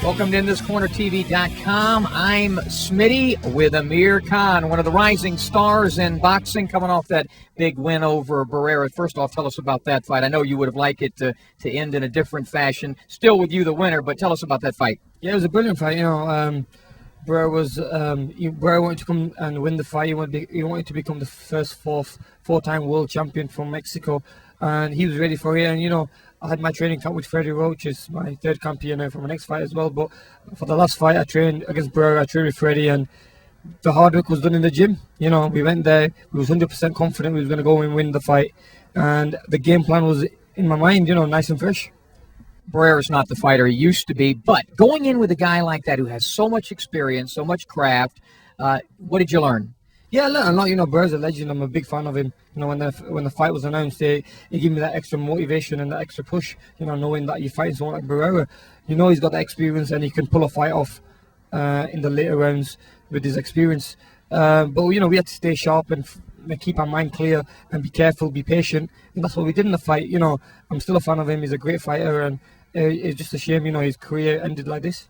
Welcome to InThisCornerTV.com. I'm Smitty with Amir Khan, one of the rising stars in boxing, coming off that big win over Barrera. First off, tell us about that fight. I know you would have liked it to end in a different fashion. Still with you, the winner, but tell us about that fight. Yeah, it was a brilliant fight. Barrera wanted to come and win the fight. He wanted to become the first four-time world champion from Mexico, and he was ready for it. And I had my training camp with Freddie Roach. It's my third camp here for my next fight as well. But for the last fight, I trained against Barrera. I trained with Freddie, and the hard work was done in the gym. We went there. We was 100% confident we was going to go and win the fight, and the game plan was in my mind. Nice and fresh. Barrera's not the fighter he used to be, but going in with a guy like that who has so much experience, so much craft, what did you learn? Yeah, I learned a lot. Barrera's a legend. I'm a big fan of him. When the fight was announced, he gave me that extra motivation and that extra push. Knowing that you're fighting someone like Barrera, he's got that experience and he can pull a fight off in the later rounds with his experience. But we had to stay sharp and keep our mind clear and be careful, be patient, and that's what we did in the fight. I'm still a fan of him. He's a great fighter, and it's just a shame, his career ended like this.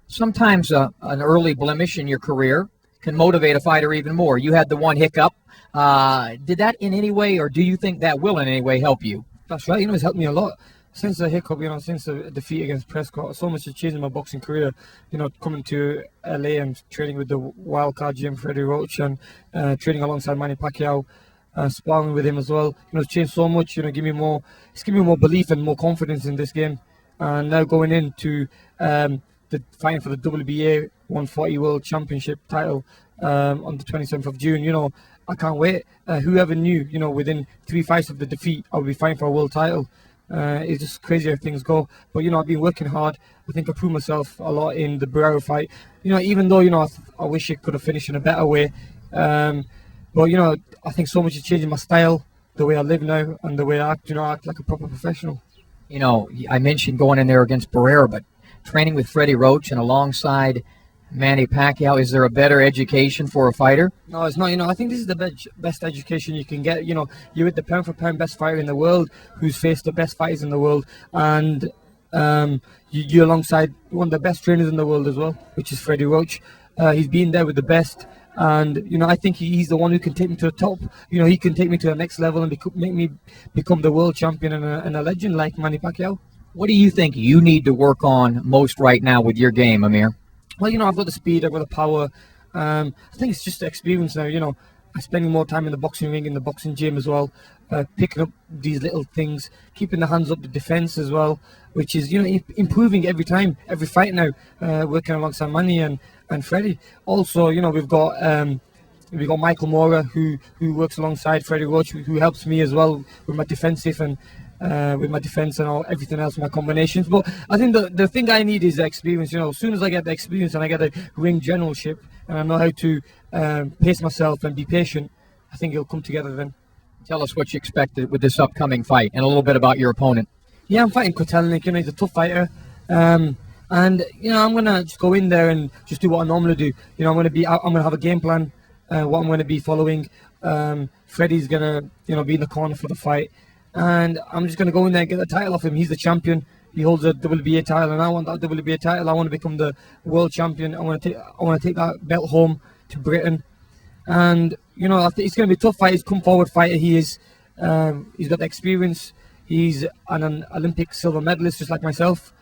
Sometimes an early blemish in your career can motivate a fighter even more. You had the one hiccup. Did that in any way, or do you think that will in any way help you? That's right. It's helped me a lot. Since the hiccup, since the defeat against Prescott, so much has changed in my boxing career. Coming to LA and training with the wildcard gym, Freddie Roach, and training alongside Manny Pacquiao, sparring with him as well. It's changed so much. It's given me more belief and more confidence in this game. And now going into the fighting for the WBA 140 World Championship title on the 27th of June. I can't wait. Whoever knew, within 3 fights of the defeat, I would be fighting for a world title. It's just crazy how things go. But, I've been working hard. I think I proved myself a lot in the Barrera fight. Even though, I wish it could have finished in a better way. But, I think so much is changing my style, the way I live now, and the way I act, I act like a proper professional. I mentioned going in there against Barrera, but training with Freddie Roach and alongside Manny Pacquiao, is there a better education for a fighter? No, it's not. I think this is the best education you can get. You're with the pound-for-pound best fighter in the world, who's faced the best fighters in the world, and you're alongside one of the best trainers in the world as well, which is Freddie Roach. He's been there with the best, and I think he's the one who can take me to the top. He can take me to the next level and make me become the world champion and a legend like Manny Pacquiao. What do you think you need to work on most right now with your game, Amir? Well, I've got the speed, I've got the power. I think it's just the experience now. I'm spending more time in the boxing ring, in the boxing gym as well, picking up these little things, keeping the hands up, the defense as well, which is, improving every time, every fight now, working alongside Manny and Freddie. Also, we've got Michael Mora, who works alongside Freddie Roach, who helps me as well with my defensive and with my defense and everything else, my combinations. But I think the thing I need is the experience. As soon as I get the experience and I get the ring generalship and I know how to pace myself and be patient, I think it'll come together then. Tell us what you expected with this upcoming fight and a little bit about your opponent. Yeah, I'm fighting Kotelnik. He's a tough fighter. And I'm gonna just go in there and just do what I normally do. I'm gonna have a game plan, what I'm gonna be following. Freddie's gonna be in the corner for the fight, and I'm just gonna go in there and get the title off him. He's the champion. He holds a WBA title, and I want that WBA title. I want to become the world champion. I want to take that belt home to Britain. And I think it's gonna be a tough fight. He's a come forward fighter. He is. He's got the experience. He's an Olympic silver medalist, just like myself.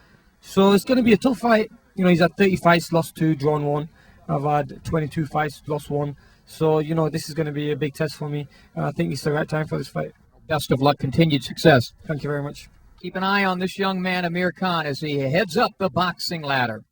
So it's going to be a tough fight. He's had 30 fights, lost 2, drawn 1. I've had 22 fights, lost 1. So, this is going to be a big test for me. And I think it's the right time for this fight. Best of luck, continued success. Thank you very much. Keep an eye on this young man, Amir Khan, as he heads up the boxing ladder.